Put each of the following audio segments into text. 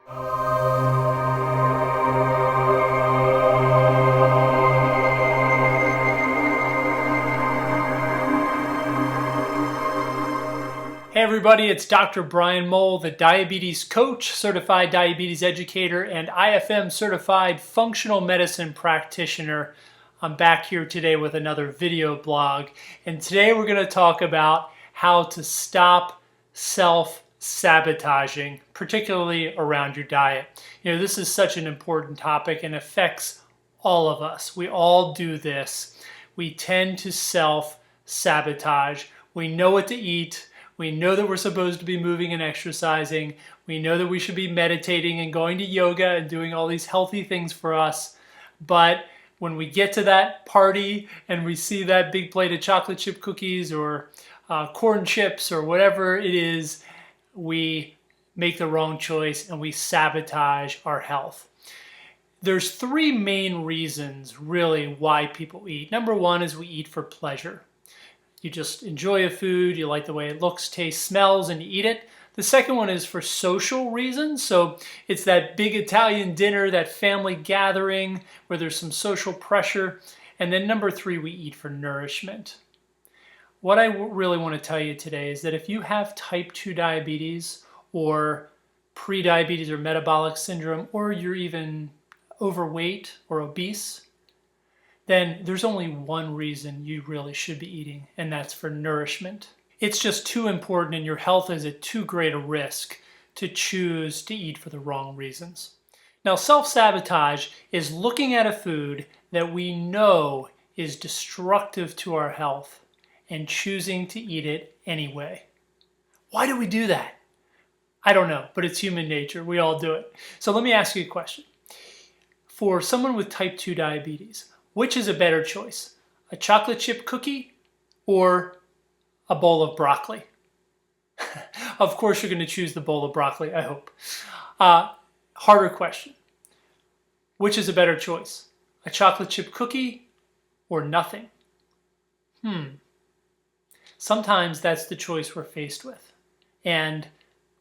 Hey everybody, it's Dr. Brian Mowll, the diabetes coach, certified diabetes educator, and IFM certified functional medicine practitioner. I'm back here today with another video blog, and today we're going to talk about how to stop self-sabotaging, particularly around your diet. You know, this is such an important topic and affects all of us. We all do this. We tend to self-sabotage. We know what to eat. We know that we're supposed to be moving and exercising. We know that we should be meditating and going to yoga and doing all these healthy things for us. But when we get to that party and we see that big plate of chocolate chip cookies or corn chips or whatever it is, we make the wrong choice and we sabotage our health. There's three main reasons really why people eat. Number one is we eat for pleasure. You just enjoy a food, you like the way it looks, tastes, smells, and you eat it. The second one is for social reasons. So it's that big Italian dinner, that family gathering where there's some social pressure. And then number three, we eat for nourishment. What I really want to tell you today is that if you have type 2 diabetes or pre-diabetes or metabolic syndrome, or you're even overweight or obese, then there's only one reason you really should be eating, and that's for nourishment. It's just too important and your health is at too great a risk to choose to eat for the wrong reasons. Now, self-sabotage is looking at a food that we know is destructive to our health and choosing to eat it anyway. Why do we do that? I don't know, but it's human nature. We all do it. So let me ask you a question. For someone with type 2 diabetes, which is a better choice? A chocolate chip cookie or a bowl of broccoli? Of course you're going to choose the bowl of broccoli, I hope. Harder question. Which is a better choice? A chocolate chip cookie or nothing? Sometimes that's the choice we're faced with, and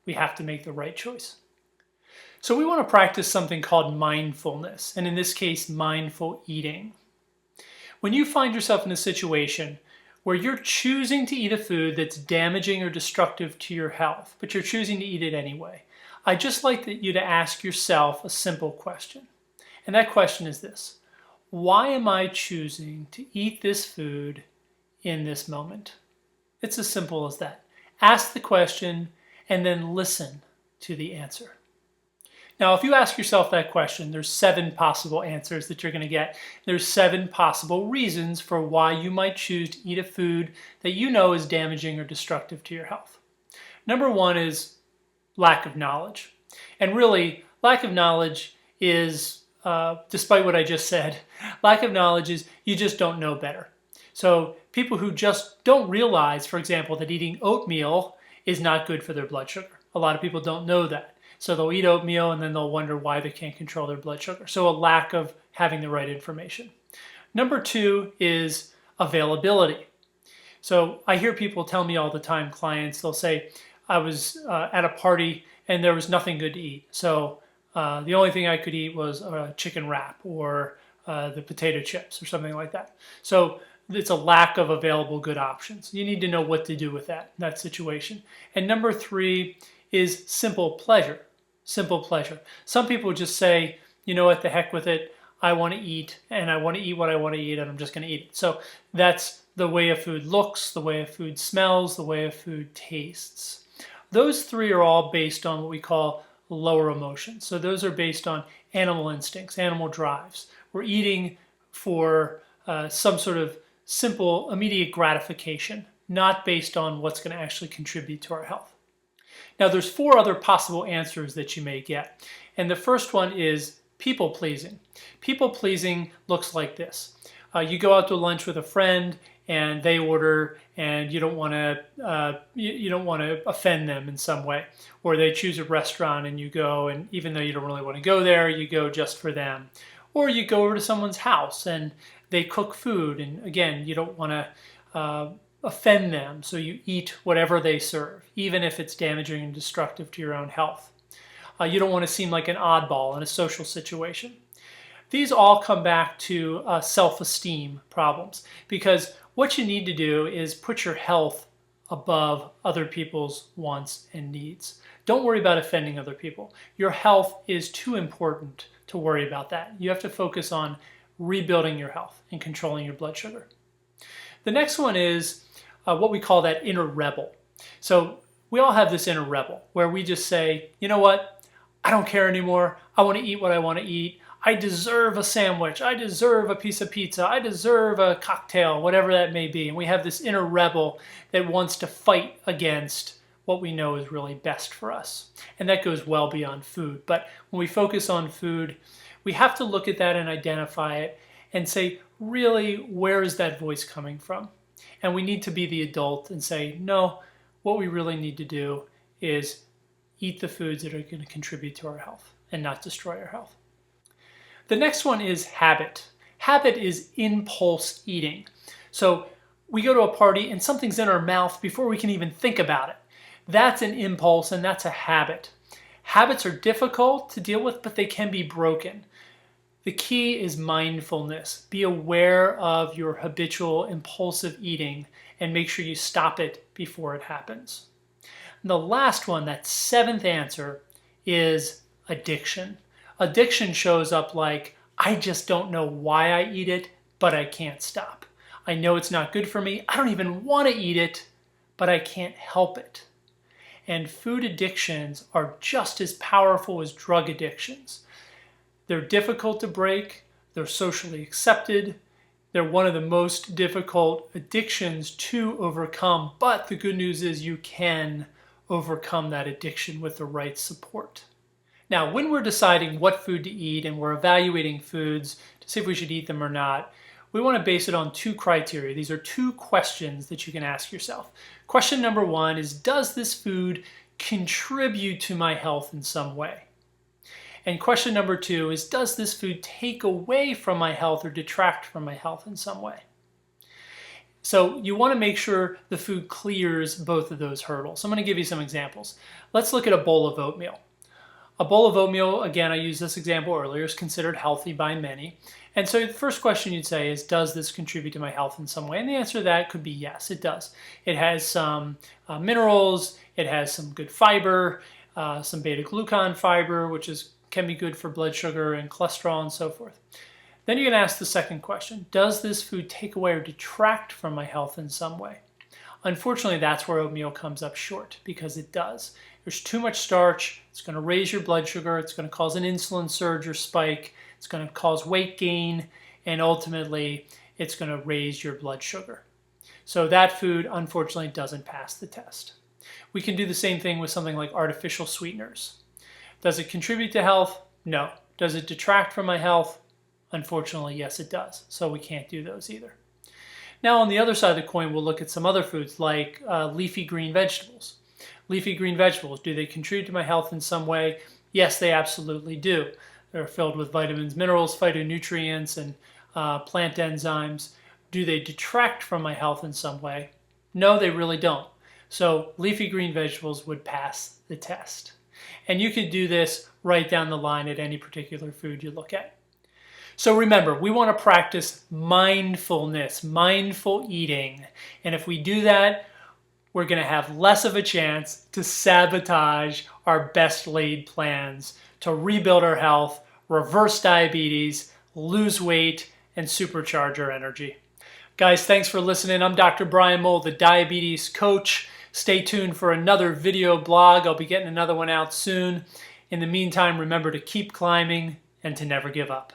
we have to make the right choice. So we want to practice something called mindfulness, and in this case, mindful eating. When you find yourself in a situation where you're choosing to eat a food that's damaging or destructive to your health, but you're choosing to eat it anyway, I'd just like you to ask yourself a simple question. And that question is this: why am I choosing to eat this food in this moment? It's as simple as that. Ask the question and then listen to the answer. Now, if you ask yourself that question, there's 7 possible answers that you're going to get. There's 7 possible reasons for why you might choose to eat a food that you know is damaging or destructive to your health. Number 1 is lack of knowledge. And really, lack of knowledge is, despite what I just said, lack of knowledge is you just don't know better. So people who just don't realize, for example, that eating oatmeal is not good for their blood sugar. A lot of people don't know that. So they'll eat oatmeal and then they'll wonder why they can't control their blood sugar. So a lack of having the right information. Number 2 is availability. So I hear people tell me all the time, clients, they'll say, I was at a party and there was nothing good to eat. So the only thing I could eat was a chicken wrap or the potato chips or something like that. So it's a lack of available good options. You need to know what to do with that situation. And number 3 is simple pleasure. Simple pleasure. Some people just say, you know what, the heck with it. I want to eat and I want to eat what I want to eat and I'm just going to eat it. So that's the way a food looks, the way a food smells, the way a food tastes. Those 3 are all based on what we call lower emotions. So those are based on animal instincts, animal drives. We're eating for some sort of simple, immediate gratification, not based on what's going to actually contribute to our health. Now, there's 4 other possible answers that you may get. And the first one is people pleasing. People pleasing looks like this. You go out to lunch with a friend and they order and you don't want to offend them in some way. Or they choose a restaurant and you go, and even though you don't really want to go there, you go just for them. Or you go over to someone's house and they cook food, and again, you don't want to offend them, so you eat whatever they serve, even if it's damaging and destructive to your own health. You don't want to seem like an oddball in a social situation. These all come back to self-esteem problems, because what you need to do is put your health above other people's wants and needs. Don't worry about offending other people. Your health is too important to worry about that. You have to focus on rebuilding your health and controlling your blood sugar. The next one is what we call that inner rebel. So we all have this inner rebel where we just say, you know what? I don't care anymore. I want to eat what I want to eat. I deserve a sandwich. I deserve a piece of pizza. I deserve a cocktail, whatever that may be. And we have this inner rebel that wants to fight against what we know is really best for us. And that goes well beyond food. But when we focus on food, we have to look at that and identify it and say, really, where is that voice coming from? And we need to be the adult and say, no, what we really need to do is eat the foods that are going to contribute to our health and not destroy our health. The next one is habit. Habit is impulse eating. So we go to a party and something's in our mouth before we can even think about it. That's an impulse and that's a habit. Habits are difficult to deal with, but they can be broken. The key is mindfulness. Be aware of your habitual impulsive eating and make sure you stop it before it happens. And the last one, that seventh answer, is addiction. Addiction shows up like, I just don't know why I eat it, but I can't stop. I know it's not good for me. I don't even want to eat it, but I can't help it. And food addictions are just as powerful as drug addictions. They're difficult to break. They're socially accepted. They're one of the most difficult addictions to overcome. But the good news is you can overcome that addiction with the right support. Now, when we're deciding what food to eat and we're evaluating foods to see if we should eat them or not, we want to base it on two criteria. These are two questions that you can ask yourself. Question number one is, does this food contribute to my health in some way? And question number two is, does this food take away from my health or detract from my health in some way? So you want to make sure the food clears both of those hurdles. I'm going to give you some examples. Let's look at a bowl of oatmeal. A bowl of oatmeal, again, I used this example earlier, is considered healthy by many. And so the first question you'd say is, does this contribute to my health in some way? And the answer to that could be yes, it does. It has some minerals, it has some good fiber, some beta-glucan fiber, which can be good for blood sugar and cholesterol and so forth. Then you're going to ask the second question, does this food take away or detract from my health in some way? Unfortunately, that's where oatmeal comes up short, because it does. There's too much starch, it's going to raise your blood sugar, it's going to cause an insulin surge or spike, it's going to cause weight gain, and ultimately it's going to raise your blood sugar. So that food, unfortunately, doesn't pass the test. We can do the same thing with something like artificial sweeteners. Does it contribute to health? No. Does it detract from my health? Unfortunately, yes, it does. So we can't do those either. Now, on the other side of the coin, we'll look at some other foods like leafy green vegetables. Leafy green vegetables, do they contribute to my health in some way? Yes, they absolutely do. They're filled with vitamins, minerals, phytonutrients, and plant enzymes. Do they detract from my health in some way? No, they really don't. So leafy green vegetables would pass the test. And you could do this right down the line at any particular food you look at. So remember, we want to practice mindfulness, mindful eating. And if we do that, we're going to have less of a chance to sabotage our best laid plans to rebuild our health, reverse diabetes, lose weight, and supercharge our energy. Guys, thanks for listening. I'm Dr. Brian Mowll, the diabetes coach. Stay tuned for another video blog. I'll be getting another one out soon. In the meantime, remember to keep climbing and to never give up.